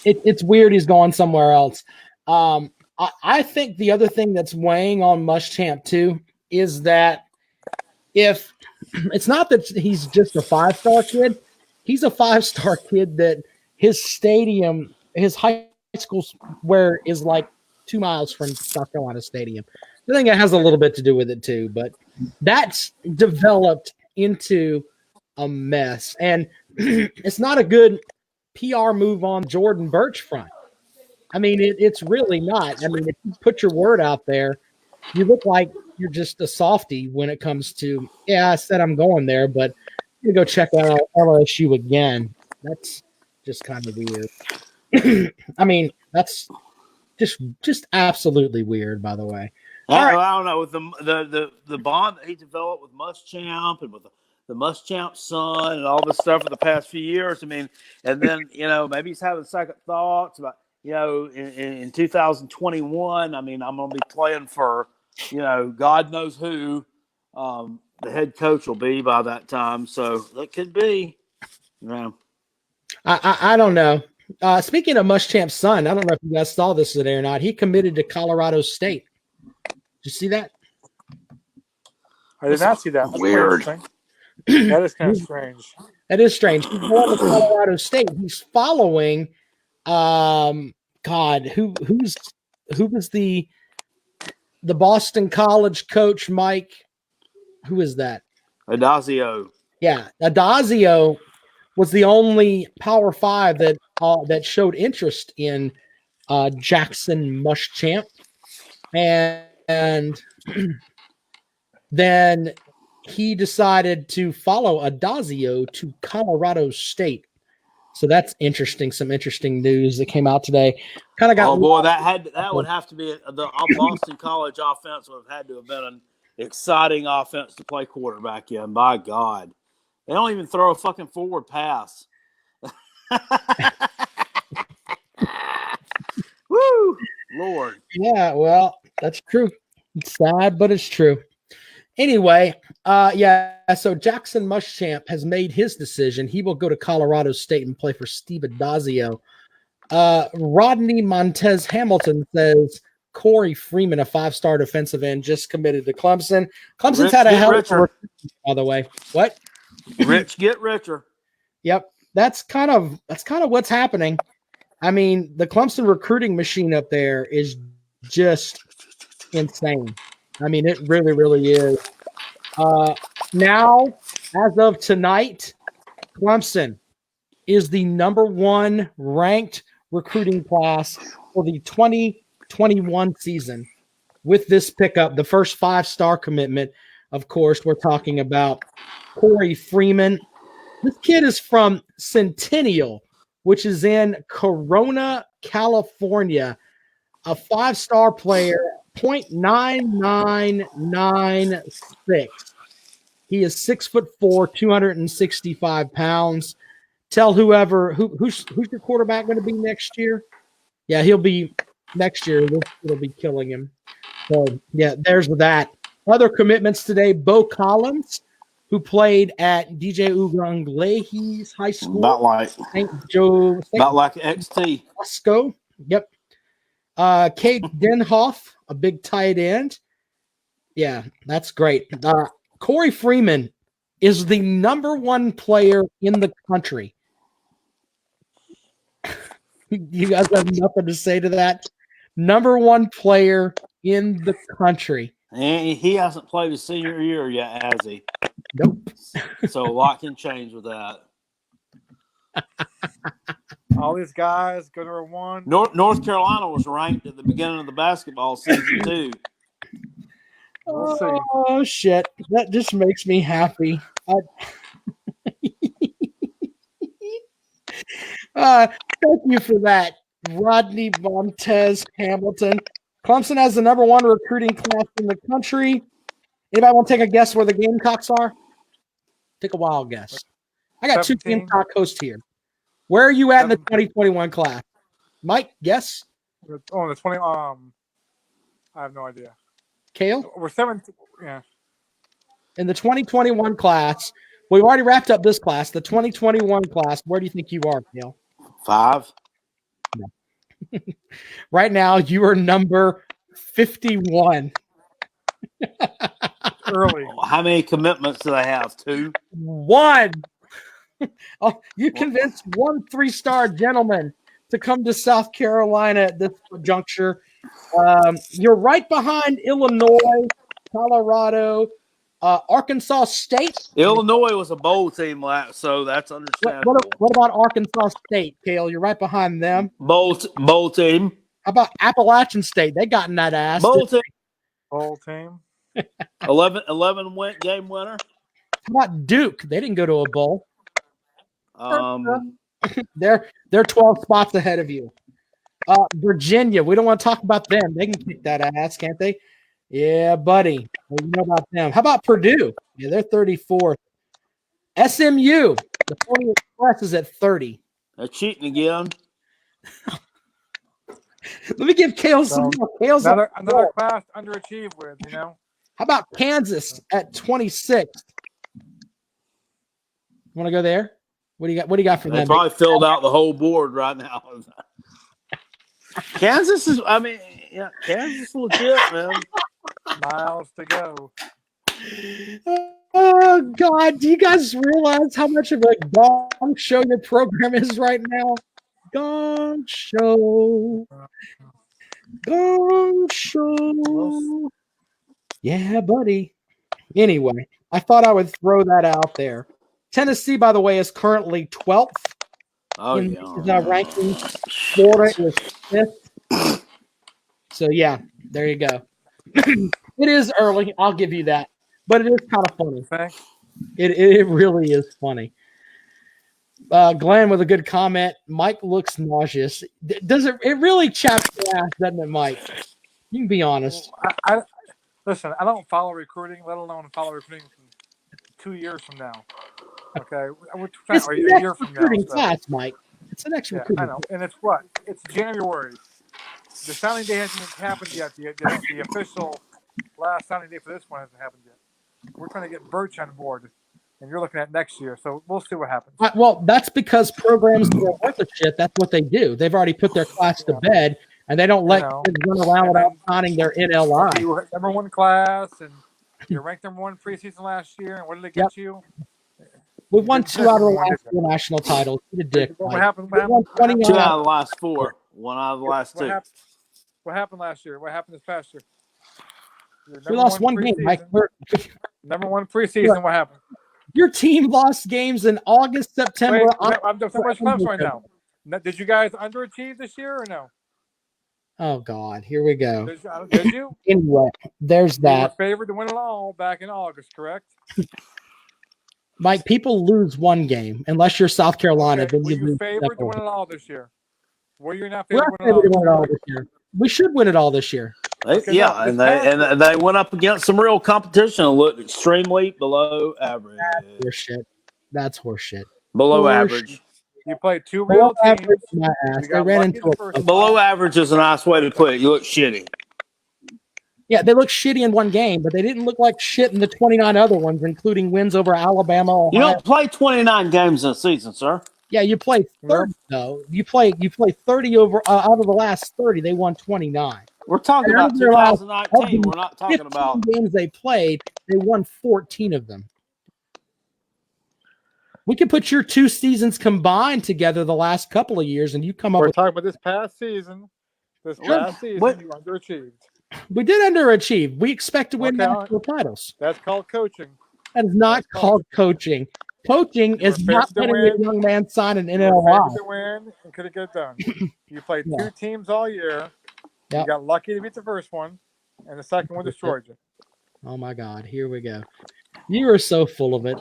It's weird he's going somewhere else. I think the other thing that's weighing on Muschamp too is that if it's not that he's just a 5-star kid, he's a 5-star kid that his stadium, his high school where is like 2 miles from South Carolina Stadium. I think it has a little bit to do with it too, but that's developed into a mess. And it's not a good PR move on Jordan Burch front. I mean, it's really not. I mean, if you put your word out there, you look like you're just a softie when it comes to, I said I'm going there, but you go check out LSU again. That's just kind of weird. I mean, that's just absolutely weird, by the way. I don't know, with the bond that he developed with Muschamp and with the Muschamp son and all this stuff for the past few years. I mean, and then, maybe he's having second thoughts about, in 2021, I mean, I'm going to be playing for, God knows who the head coach will be by that time. So that could be, I don't know. Speaking of Muschamp's son, I don't know if you guys saw this today or not. He committed to Colorado State. Did you see that? I did not see that. That's weird. That is kind of strange. That is strange. He's going to Colorado State. He's following who was the Boston College coach, Mike? Who is that? Adazio. Yeah, Adazio was the only Power 5 that showed interest in Jackson Muschamp, and then he decided to follow Adazio to Colorado State. So that's interesting. Some interesting news that came out today. Kind of got. Oh boy, that would have to be the Boston College offense would have had to have been an exciting offense to play quarterback in. By God, they don't even throw a fucking forward pass. Woo, Lord. Yeah, well, that's true. It's sad, but it's true. Anyway, so Jackson Muschamp has made his decision. He will go to Colorado State and play for Steve Adazio. Rodney Montez Hamilton says Corey Freeman, a 5-star defensive end, just committed to Clemson. Clemson's had a hell of a by the way. What? Rich get richer. Yep. That's kind of what's happening. I mean, the Clemson recruiting machine up there is just insane. I mean, it really, really is. Now, as of tonight, Clemson is the number 1 ranked recruiting class for the 2021 season. With this pickup, the first 5-star commitment, of course, we're talking about Corey Freeman. This kid is from Centennial, which is in Corona, California. A 5-star player, 0.9996. He is 6'4", 265 pounds. Tell whoever who's your quarterback going to be next year? Yeah, he'll be next year. It'll be killing him. So yeah, there's that. Other commitments today: Bo Collins, who played at DJ Uiagalelei's high school, about like XT. Bosco. Yep. Cade Denhoff, a big tight end. Yeah, that's great. Corey Freeman is the number 1 player in the country. You guys have nothing to say to that? Number 1 player in the country. And he hasn't played his senior year yet, has he? Nope. So a lot can change with that. All these guys go to 1. North Carolina was ranked at the beginning of the basketball season too. We'll see. Oh shit! That just makes me happy. Thank you for that, Rodney Montez Hamilton. Clemson has the number 1 recruiting class in the country. Anybody want to take a guess where the Gamecocks are? Take a wild guess. I got 2 Gamecock hosts here. Where are you at in the 2021 class? Mike, guess? Oh, the 20. I have no idea. Kale? We're 17. Yeah. In the 2021 class, we've already wrapped up this class. The 2021 class, where do you think you are, Kale? 5. No. Right now, you are number 51. Early. How many commitments do they have? 2? 1. Oh, you convinced 1 3-star gentleman to come to South Carolina at this juncture. You're right behind Illinois, Colorado, Arkansas State. Illinois was a bowl team, so that's understandable. What about Arkansas State, Kale? You're right behind them. Bowl team. How about Appalachian State? They got in that ass. Bowl team. 11 game winner. How about Duke? They didn't go to a bowl. They're 12 spots ahead of you. Virginia, we don't want to talk about them. They can kick that ass, can't they? Yeah, buddy. Well, you know about them. How about Purdue? Yeah, they're 34th. SMU, the 40 Express is at 30. They're cheating again. Let me give Kale some more. Kale's another class to underachieve with, you know. How about Kansas at 26? Want to go there? What do you got for them? They probably filled out the whole board right now. Kansas is legit, man. Miles to go. Oh God, do you guys realize how much of a gong show your program is right now? Gong show. Yeah, buddy. Anyway, I thought I would throw that out there. Tennessee, by the way, is currently 12th in rankings. Florida is 5th. So yeah, there you go. It is early, I'll give you that, but it is kind of funny. Thanks. It really is funny. Glenn with a good comment. Mike looks nauseous. Does it? It really chaps your ass, doesn't it, Mike? You can be honest. I listen. I don't follow recruiting, let alone follow recruiting from 2 years from now. Okay, It's a the next year from now. recruiting So. class, Mike. It's the next Yeah, recruiting. I know, and it's what? It's January. The signing day hasn't happened yet. The official last signing day for this one hasn't happened yet. We're trying to get Burch on board, and you're looking at next year. So we'll see what happens. Well, that's because programs that are worth a shit. That's what they do. They've already put their class to bed, and they don't let kids run around without signing their NLI. You were #1 class, and you're ranked #1 preseason last year. And what did they get you? We won 2 out of the last 4 national titles. The dick. What happened? 2 out of the last 4. 1 out of the last 2. What happened last year? What happened this past year? We lost 1 game, Mike. #1 preseason. What happened? Your team lost games in August, September. I'm so much close right now. Did you guys underachieve this year or no? Oh God, here we go. Did you? Anyway, there's that. You were favored to win it all back in August, correct? Mike, people lose 1 game unless you're South Carolina. Okay. Then you favored to win it all this year. Well, you're not favored to win it all this year. We should win it all this year. And they went up against some real competition and looked extremely below average. That's horseshit. Below average. You played 2 real teams. They ran into below average is a nice way to put it. You look shitty. Yeah, they look shitty in 1 game, but they didn't look like shit in the 29 other ones, including wins over Alabama. Ohio. You don't play 29 games in a season, sir. Yeah, you play 30 though. You play 30 over out of the last 30. They won 29. We're talking about 2019. We're not talking about games they played. They won 14 of them. We could put your 2 seasons combined together the last couple of years, and you come up. We're talking about this past season. You underachieved. We did underachieve. We expect to win national titles. That's called coaching. That is not called coaching. Coaching is not letting a young man sign an NLI. To win and could have got it done. You played 2 teams all year. Yep. You got lucky to beat the first one, and the second one destroyed you. Oh my God! Here we go. You are so full of it.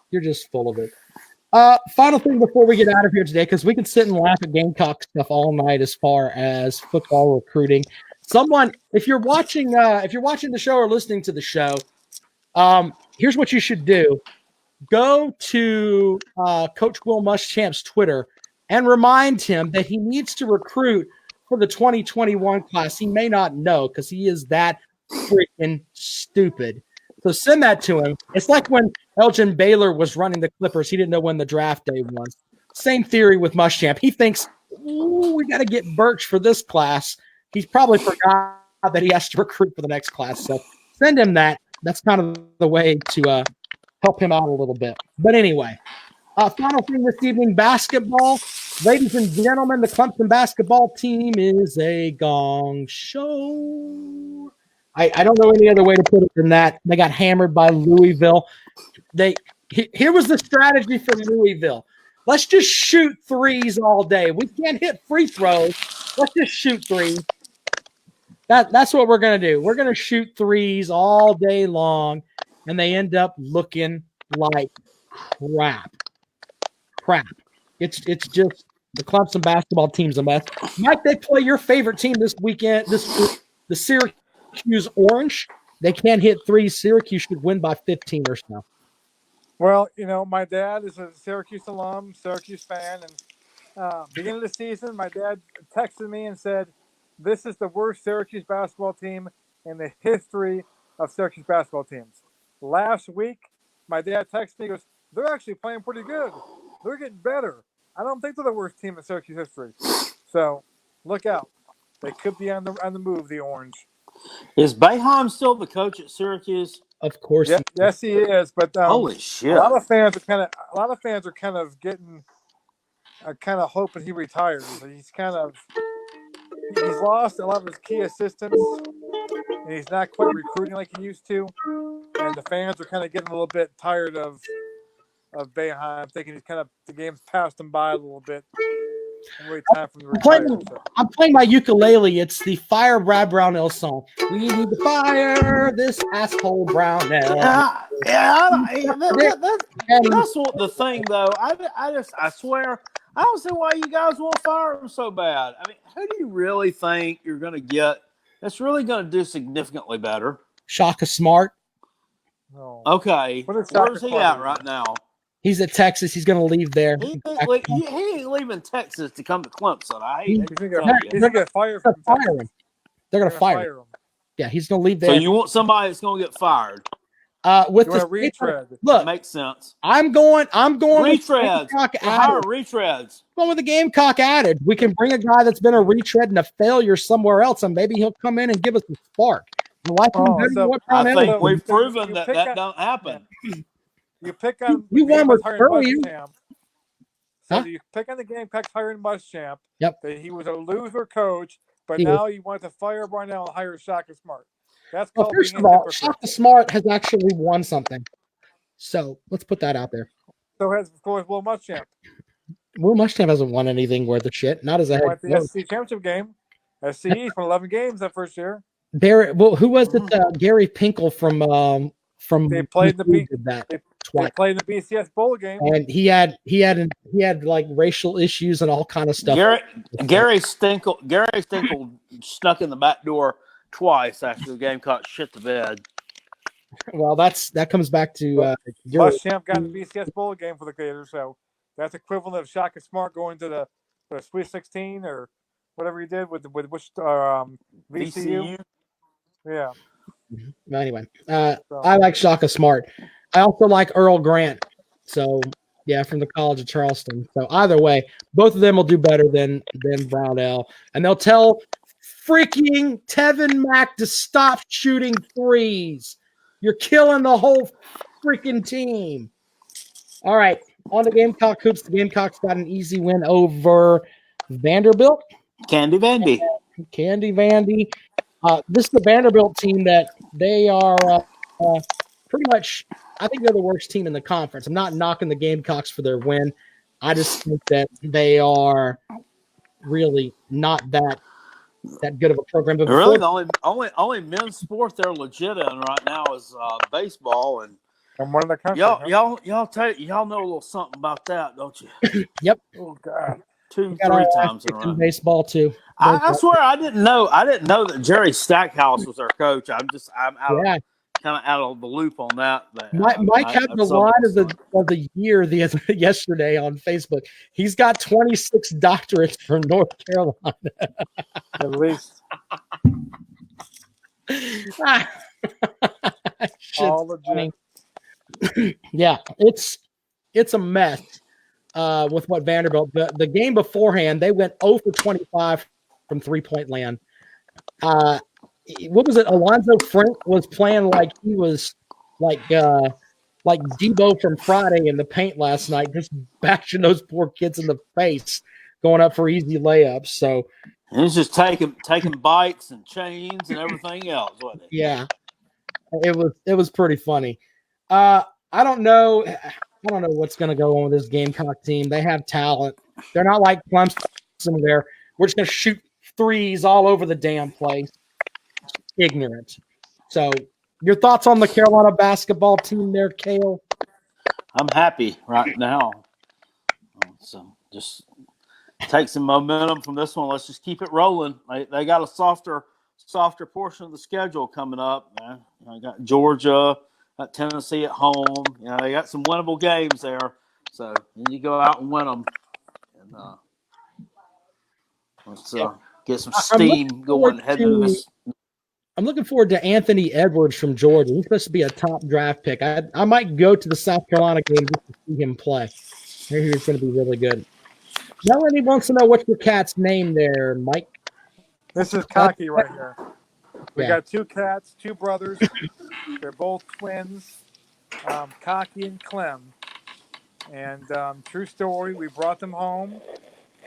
You're just full of it. Final thing before we get out of here today, because we can sit and laugh at Gamecock stuff all night as far as football recruiting. Someone, if you're watching the show or listening to the show, here's what you should do. Go to Coach Will Muschamp's Twitter and remind him that he needs to recruit for the 2021 class. He may not know because he is that freaking stupid. So send that to him. It's like when Elgin Baylor was running the Clippers. He didn't know when the draft day was. Same theory with Muschamp. He thinks, we got to get Burch for this class. He's probably forgot that he has to recruit for the next class. So send him that. That's kind of the way to help him out a little bit. But anyway, final thing this evening, basketball. Ladies and gentlemen, the Clemson basketball team is a gong show. I don't know any other way to put it than that. They got hammered by Louisville. Here was the strategy for Louisville. Let's just shoot threes all day. We can't hit free throws. Let's just shoot threes. That's what we're going to do. We're going to shoot threes all day long, and they end up looking like crap. It's just the Clemson basketball team's a mess. Mike, they play your favorite team this weekend, the Syracuse Orange. They can't hit threes. Syracuse should win by 15 or so. Well, my dad is a Syracuse alum, Syracuse fan, and beginning of the season, my dad texted me and said, "This is the worst Syracuse basketball team in the history of Syracuse basketball teams." Last week, my dad texted me, goes, "They're actually playing pretty good. They're getting better. I don't think they're the worst team in Syracuse history." So look out. They could be on the move, the Orange. Is Boeheim still the coach at Syracuse? Of course. Yes, he is. But holy shit! A lot of fans are kind of getting, kind of hoping he retires. He's lost a lot of his key assistants, and he's not quite recruiting like he used to. And the fans are kind of getting a little bit tired of Boeheim, thinking the game's passed him by a little bit. Wait, time for the retire. I'm playing my ukulele. It's the Fire Brad Brownell song. We need to fire this asshole Brownell. That's what the thing, though. I swear, I don't see why you guys want to fire him so bad. I mean, who do you really think you're going to get that's really going to do significantly better? Shaka Smart. No. Okay. Where's he at right now? He's at Texas. He's going to leave there. He ain't leaving Texas to come to Clemson. He's going to get fired from Texas. They're going to fire him. Yeah, he's going to leave there. So you want somebody that's going to get fired? With the retread. Look, that makes sense. I'm going retreads. Hire retreads. Going with the Gamecock adage. We can bring a guy that's been a retread and a failure somewhere else, and maybe he'll come in and give us a spark. I think we've proven that don't happen. You pick on you won with Curry. So you pick on the Gamecocks hiring Muschamp. Yep. That he was a loser coach, but now you want to fire Barnell and hire Shaka Smart. That's called first of all, Shaka Smart has actually won something. So let's put that out there. So has, of course, Will Muschamp. Will Muschamp hasn't won anything worth of shit. Not as a head coach. The SC championship game. SCE for 11 games that first year. Who was it? Gary Pinkel from they played the they played in the BCS bowl game, and he had like racial issues and all kind of stuff. Gary Stinkle snuck in the back door twice after the Gamecock shit the bed. Well, that comes back to Muschamp got in the BCS bowl game for the Gators, so that's equivalent of Shaka Smart going to the Sweet 16 or whatever he did with which VCU. Yeah. Anyway, I like Shaka Smart. I also like Earl Grant. So yeah, from the College of Charleston. So either way, both of them will do better than Brownell, and they'll tell freaking Tevin Mack to stop shooting threes. You're killing the whole freaking team. All right, on the Gamecock hoops. The Gamecocks got an easy win over Vanderbilt. Candy Vandy. This is the Vanderbilt team that they are pretty much, I think they're the worst team in the conference. I'm not knocking the Gamecocks for their win. I just think that they are really not that good of a program. But really, the only men's sport they're legit in right now is baseball, and one of the country. Y'all know a little something about that, don't you? Yep. Oh God. 2-3 times in a row. Baseball too. I swear I didn't know that Jerry Stackhouse was our coach. I'm kind of out of the loop on that. But, Mike had the line of the year yesterday on Facebook. He's got 26 doctorates from North Carolina. At least. All legit. Yeah, it's a mess. With what Vanderbilt, the game beforehand, they went 0 for 25 from 3-point land. What was it? Alonzo Frank was playing like he was like Debo from Friday in the paint last night, just bashing those poor kids in the face, going up for easy layups. So he's just taking bikes and chains and everything else, wasn't it? Yeah, it was pretty funny. I don't know what's going to go on with this Gamecock team. They have talent. They're not like Clemson there. We're just going to shoot threes all over the damn place. Ignorant. So, your thoughts on the Carolina basketball team there, Cale? I'm happy right now. So, just take some momentum from this one. Let's just keep it rolling. They got a softer portion of the schedule coming up. I got Georgia. Got Tennessee at home. They got some winnable games there. So you go out and win them. And let's get some steam going heading into this. I'm looking forward to Anthony Edwards from Georgia. He's supposed to be a top draft pick. I might go to the South Carolina game just to see him play. Maybe he's going to be really good. Melanie wants to know what's your cat's name there, Mike. This is Cocky right here. We got two cats, two brothers. They're both twins, Cocky and Clem. And true story, we brought them home,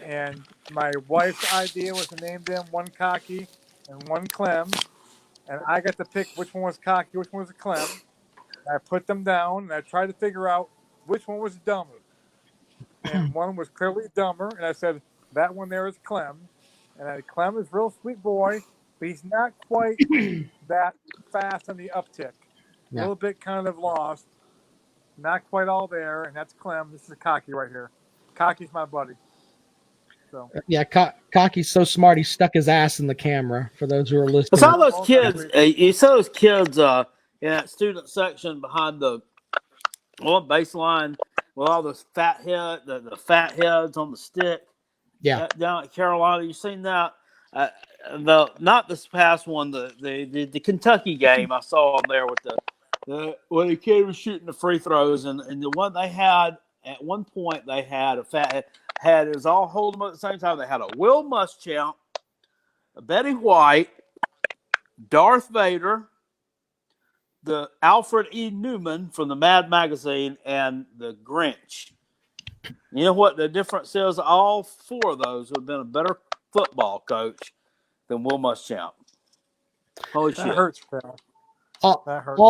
and my wife's idea was to name them one Cocky and one Clem. And I got to pick which one was Cocky, which one was Clem. And I put them down, and I tried to figure out which one was dumber. And one was clearly dumber, and I said, That one there is Clem. And Clem is a real sweet boy, but he's not quite that fast on the uptick. A little bit kind of lost. Not quite all there, and that's Clem. This is Cocky right here. Cocky's my buddy. So Yeah, Cocky's so smart he stuck his ass in the camera. For those who are listening, I saw those kids. You saw those kids in that student section behind the baseline with all those fat the fat heads on the stick. Yeah, down at Carolina, you seen that? Not this past one, the Kentucky game. I saw them there with when the kid was shooting the free throws, and the one they had at one point they had a fat head. It was all holding them at the same time. They had a Will Muschamp, a Betty White, Darth Vader, the Alfred E. Newman from the Mad magazine, and the Grinch. You know what the difference is? All four of those would have been a better football coach than Will Muschamp. Holy shit! That hurts, Phil. That hurts.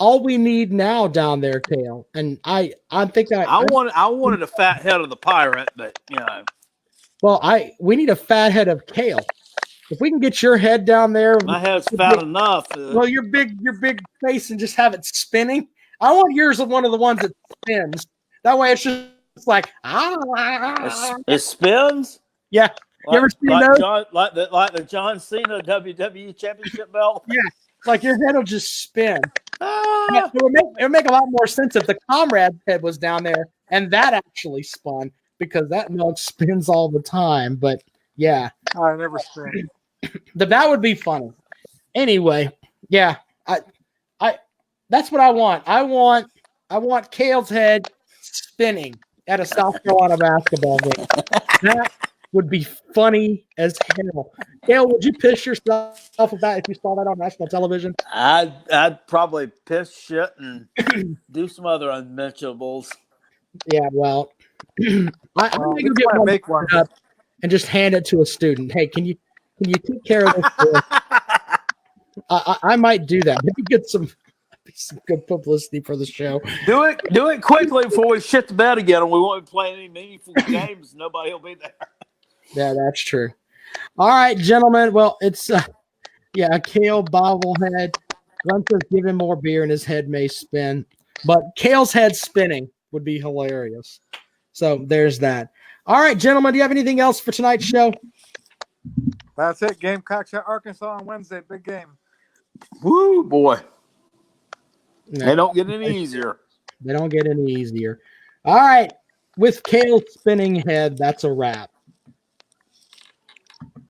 All we need now down there, Kale, and I think I wanted a fat head of the pirate, but you know. Well, we need a fat head of Kale. If we can get your head down there, my head's fat enough. Well, your big face and just have it spinning. I want yours one of the ones that spins. That way, it's just like It spins. Yeah, you ever seen those? Like the John Cena WWE Championship belt. Yeah, like your head will just spin. It would make a lot more sense if the comrade's head was down there and that actually spun, because that milk spins all the time. But yeah, I never spin. That would be funny. Anyway, yeah, I that's what I want. I want Kale's head spinning at a South Carolina basketball game. That would be funny as hell. Kale, would you piss yourself about if you saw that on national television? I'd probably piss shit and do some other unmentionables. Yeah, well, I'm gonna make one up and just hand it to a student. Hey, can you take care of this? I might do that. Maybe get some good publicity for the show. Do it quickly before we shit the bed again, and we won't be playing any meaningful games. Nobody will be there. Yeah, that's true. All right, gentlemen. Well, it's a Kale bobblehead. Gunther's giving more beer and his head may spin, but Kale's head spinning would be hilarious. So there's that. All right, gentlemen. Do you have anything else for tonight's show? That's it. Gamecocks at Arkansas on Wednesday. Big game. Woo, boy. They don't get any easier. They don't get any easier. All right. With Kale's spinning head, that's a wrap.